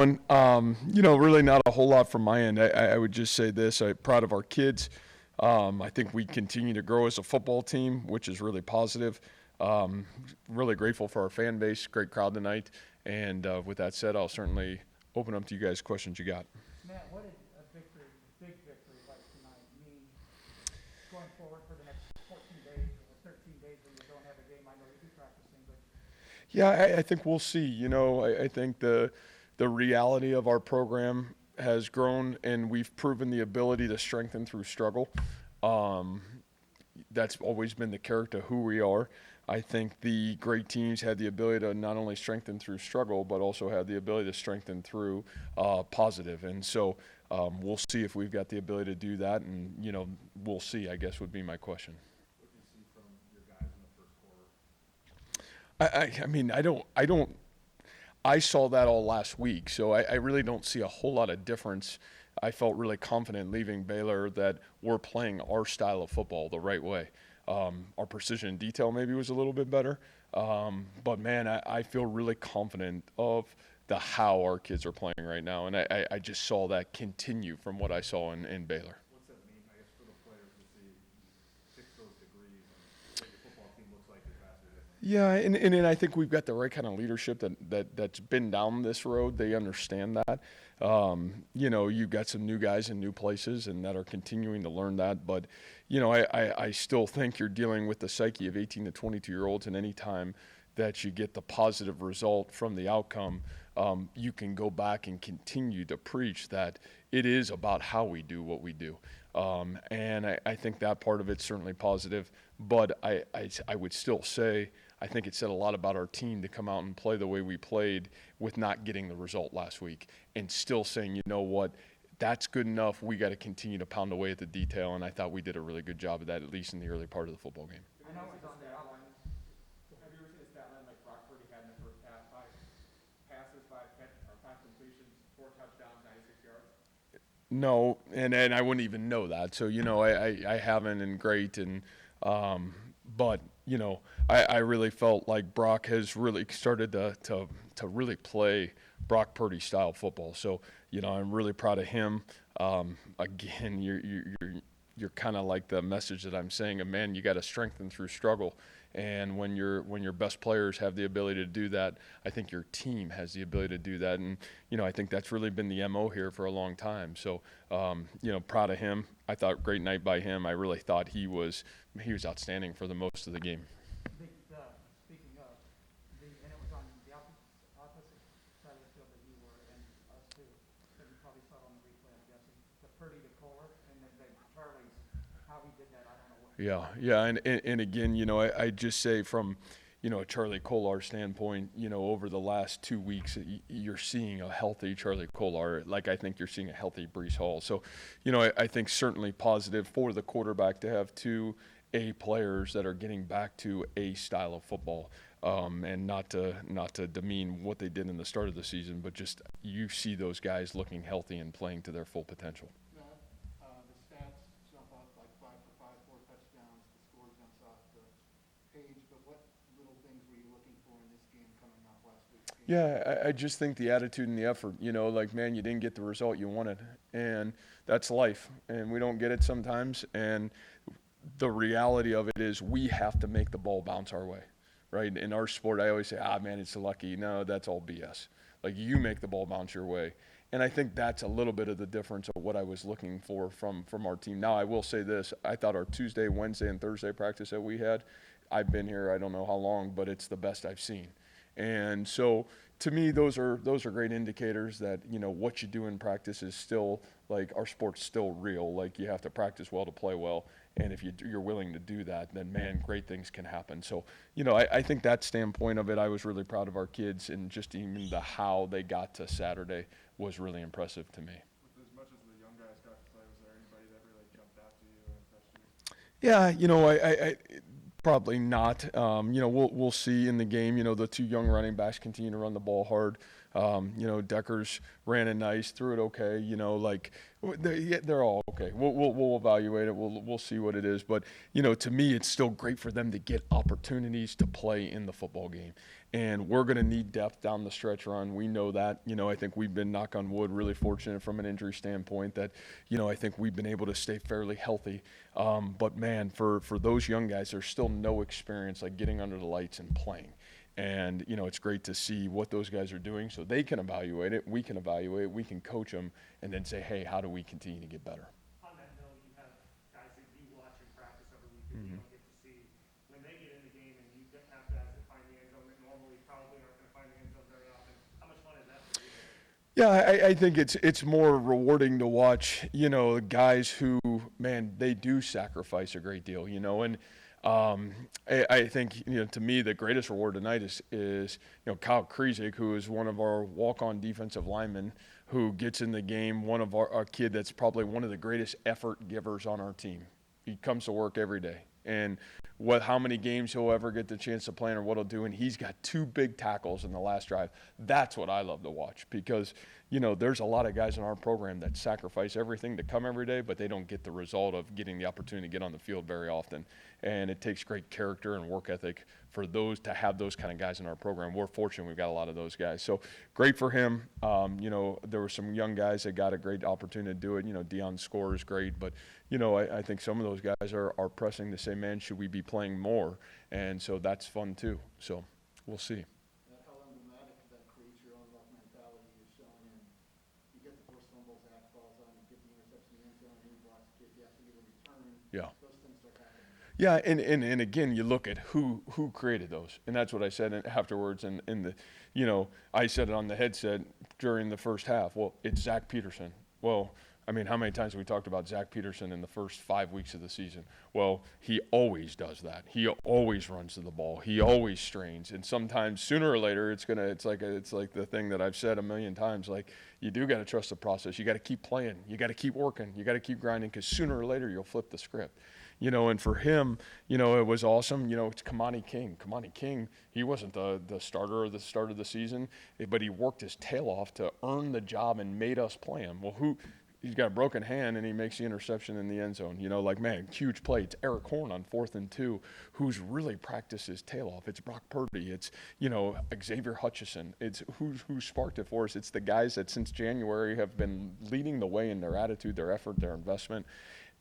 Really not a whole lot from my end. I would just say this: I'm proud of our kids. I think we continue to grow as a football team, which is really positive. Um, Really grateful for our fan base. Great crowd tonight. And with that said, I'll certainly open up to you guys questions you got. Matt, what did a victory, big victory like tonight mean going forward for the next 14 days or 13 days when you don't have a game? I know you'll be practicing, but Yeah, I think we'll see. I think the reality of our program has grown, and we've proven the ability to strengthen through struggle. Um, that's always been the character of who we are. I think the great teams had the ability to not only strengthen through struggle, but also had the ability to strengthen through positive. And so we'll see if we've got the ability to do that. And, we'll see, I guess, would be my question. What do you see from your guys in the first quarter? I saw that all last week, so I really don't see a whole lot of difference. I felt really confident leaving Baylor that we're playing our style of football the right way. Our precision and detail maybe was a little bit better, but man, I feel really confident of the how our kids are playing right now, and I just saw that continue from what I saw in Baylor. What's that mean, I guess, for the players to see 6 those degrees and what your football team looks like is vastly different? Yeah, and I think we've got the right kind of leadership that's been down this road. They understand that. You've got some new guys in new places and that are continuing to learn that. But, I still think you're dealing with the psyche of 18 to 22-year-olds, and any time that you get the positive result from the outcome, you can go back and continue to preach that it is about how we do what we do. And I think that part of it's certainly positive. But I would still say I think it said a lot about our team to come out and play the way we played with not getting the result last week and still saying, you know what, that's good enough. We got to continue to pound away at the detail. And I thought we did a really good job of that, at least in the early part of the football game. I know it was on the outline. Have you ever seen a stat line like Brock Purdy had in the first half? 5 passes, 5 completions, 4 touchdowns, 96 yards. No, and I wouldn't even know that. So, I haven't, and great. But, I really felt like Brock has really started to really play Brock Purdy style football. So, I'm really proud of him. Again, you're kind of like the message that I'm saying, man, you got to strengthen through struggle. And when your best players have the ability to do that, I think your team has the ability to do that. And, I think that's really been the MO here for a long time. So, proud of him. I thought great night by him. I really thought he was outstanding for the most of the game. Speaking of, and it was on the opposite side of the field that you were, and us too. So you probably saw it on the replay, I'm guessing. The Purdy to Kohler, and then Charlie's, how he did that, I don't know what. Yeah, and again, I just say from, a Charlie Kolar standpoint, over the last 2 weeks, you're seeing a healthy Charlie Kolar, like I think you're seeing a healthy Brees Hall. So, I think certainly positive for the quarterback to have two A players that are getting back to a style of football, and not to demean what they did in the start of the season, but just you see those guys looking healthy and playing to their full potential. The stats jump up like 5 for 5, 4 touchdowns. The score jumps off the page. But what little things were you looking for in this game coming off last week's game? Yeah, I just think the attitude and the effort, like, man, you didn't get the result you wanted. And that's life. And we don't get it sometimes. And the reality of it is we have to make the ball bounce our way, right? In our sport, I always say, man, it's lucky. No, that's all BS. Like, you make the ball bounce your way. And I think that's a little bit of the difference of what I was looking for from our team. Now, I will say this. I thought our Tuesday, Wednesday, and Thursday practice that we had, I've been here I don't know how long, but it's the best I've seen. And so to me, those are great indicators that, what you do in practice is still, like, our sport's still real. Like, you have to practice well to play well. And if you're willing to do that, then, man, great things can happen. So, I think that standpoint of it, I was really proud of our kids, and just even the how they got to Saturday was really impressive to me. With as much as the young guys got to play, was there anybody that really jumped out to you or impressed you? Yeah, I probably not. We'll see in the game. The two young running backs continue to run the ball hard. Deckers ran it nice, threw it okay. They're all okay. We'll evaluate it. We'll see what it is. But to me, it's still great for them to get opportunities to play in the football game. And we're going to need depth down the stretch run. We know that. I think we've been, knock on wood, really fortunate from an injury standpoint that, I think we've been able to stay fairly healthy. But, man, for those young guys, there's still no experience like getting under the lights and playing. And, it's great to see what those guys are doing so they can evaluate it, we can evaluate it, we can coach them, and then say, hey, how do we continue to get better? On that note, you have guys that you watch in practice every week that you don't get to see. When they get in the game and you have guys that find the end zone that normally probably aren't going to find the end zone very often, how much fun is that for you? Yeah, I think it's more rewarding to watch, guys who, man, they do sacrifice a great deal, and I think, to me, the greatest reward tonight is Kyle Krizik, who is one of our walk-on defensive linemen who gets in the game, one of our kid that's probably one of the greatest effort givers on our team. He comes to work every day. And how many games he'll ever get the chance to play in or what he'll do, and he's got 2 big tackles in the last drive. That's what I love to watch because, there's a lot of guys in our program that sacrifice everything to come every day, but they don't get the result of getting the opportunity to get on the field very often. And it takes great character and work ethic for those to have those kind of guys in our program. We're fortunate we've got a lot of those guys. So great for him. There were some young guys that got a great opportunity to do it. Deion's score is great, but, I think some of those guys are pressing to say, man, should we be playing more? And so that's fun too. So we'll see. How emblematic of that creates your own luck mentality is shown in you get the first fumble, Zach falls on, you get the interception in the end zone, and you block the kid, you have to get a return. Yeah. Those things start happening. Yeah, and again, you look at who created those, and that's what I said afterwards. And I said it on the headset during the first half. Well, it's Zach Peterson. Well, I mean, how many times have we talked about Zach Peterson in the first 5 weeks of the season? Well, he always does that. He always runs to the ball. He always strains, and sometimes sooner or later, it's like the thing that I've said a million times. Like, you do got to trust the process. You got to keep playing. You got to keep working. You got to keep grinding because sooner or later you'll flip the script. And for him, it was awesome. It's Kamani King. Kamani King, he wasn't the starter at the start of the season, but he worked his tail off to earn the job and made us play him. Well, he's got a broken hand and he makes the interception in the end zone. Man, huge play. It's Eric Horn on 4th and 2, who's really practiced his tail off. It's Brock Purdy. It's, Xavier Hutchison. It's who sparked it for us. It's the guys that since January have been leading the way in their attitude, their effort, their investment.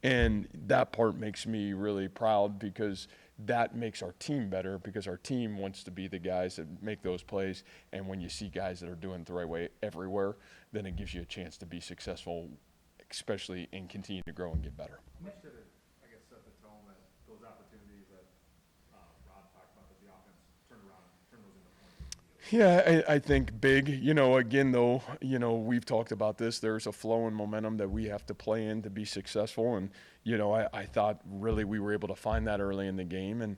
And that part makes me really proud because that makes our team better because our team wants to be the guys that make those plays. And when you see guys that are doing it the right way everywhere, then it gives you a chance to be successful, especially and continue to grow and get better. How much did it, I guess, set the tone that those opportunities that Rob talked about that the offense turned around and turned those into points? Yeah, I think big. Again, though, we've talked about this. There's a flow and momentum that we have to play in to be successful. And, I thought really we were able to find that early in the game. And,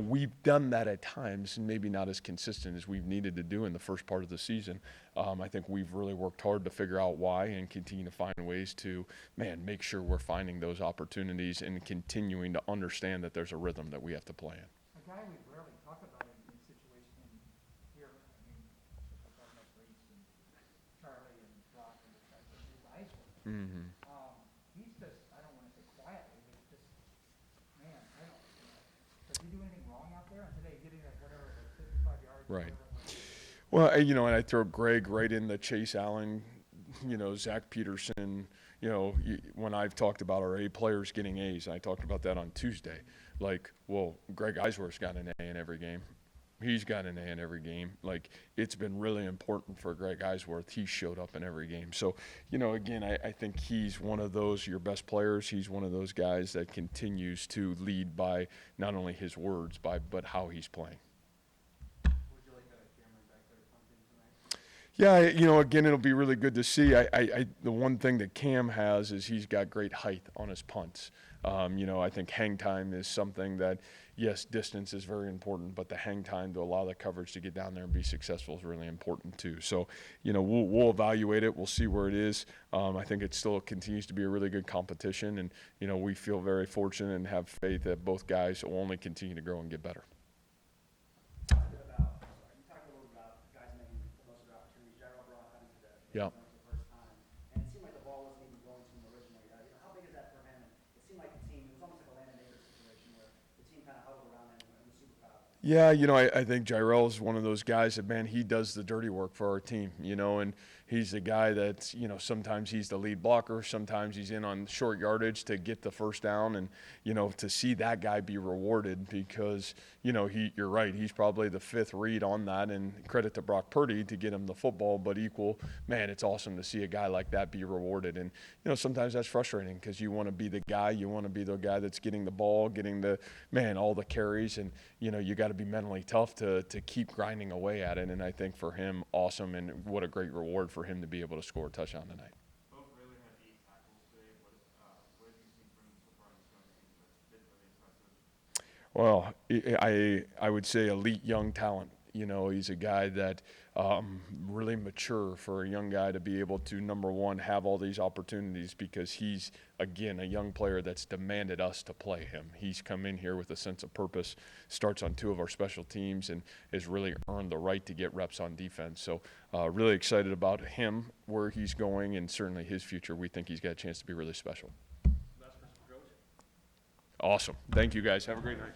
we've done that at times, and maybe not as consistent as we've needed to do in the first part of the season. I think we've really worked hard to figure out why and continue to find ways to, make sure we're finding those opportunities and continuing to understand that there's a rhythm that we have to play in. A guy we rarely talk about in situation here, I mean, we're talking about Reese and Charlie and Brock and the guys that his eyes were. Mm-hmm. He's just, I don't want to say quietly, but just, man, I don't, does he do anything wrong out there? And today getting that whatever, the 55 yards. or Right. whatever it was. Well, and I throw Greg right in the Chase Allen, Zach Peterson. When I've talked about our A players getting A's, I talked about that on Tuesday. Greg Eisworth's got an A in every game. He's got an A in every game. It's been really important for Greg Eisworth. He showed up in every game. So, again, I think he's one of those, your best players. He's one of those guys that continues to lead by not only his words, but how he's playing. Would you like Cameron back there punting tonight? Yeah, again, it'll be really good to see. The one thing that Cam has is he's got great height on his punts. I think hang time is something that, yes, distance is very important, but the hang time to allow the coverage to get down there and be successful is really important too. So, we'll evaluate it. We'll see where it is. I think it still continues to be a really good competition, and, we feel very fortunate and have faith that both guys will only continue to grow and get better. You talked a little about guys making the most of their opportunities generally. Yeah. for the first time. And it seemed like the ball wasn't even going to him originally. How big is that for him? And it seemed like the team, it was almost like a Landon Davis situation where the team kind of huddled around him and was super proud of him. Yeah, I think Jirel is one of those guys that, man, he does the dirty work for our team, and he's the guy that's, sometimes he's the lead blocker, sometimes he's in on short yardage to get the first down, and, to see that guy be rewarded because, you're right, he's probably the fifth read on that, and credit to Brock Purdy to get him the football, but man, it's awesome to see a guy like that be rewarded, and, sometimes that's frustrating because you want to be the guy, that's getting the ball, getting all the carries, and, you got to be mentally tough to keep grinding away at it, and I think for him, awesome, and what a great reward for him to be able to score a touchdown tonight. Both really had 8 tackles today. What have you seen from him so far in this young season that's been really impressive? Well, I would say elite young talent. He's a guy that really mature for a young guy to be able to, number one, have all these opportunities because he's, again, a young player that's demanded us to play him. He's come in here with a sense of purpose, starts on 2 of our special teams, and has really earned the right to get reps on defense. So really excited about him, where he's going, and certainly his future. We think he's got a chance to be really special. Last question for Coach. Awesome. Thank you, guys. Have a great night.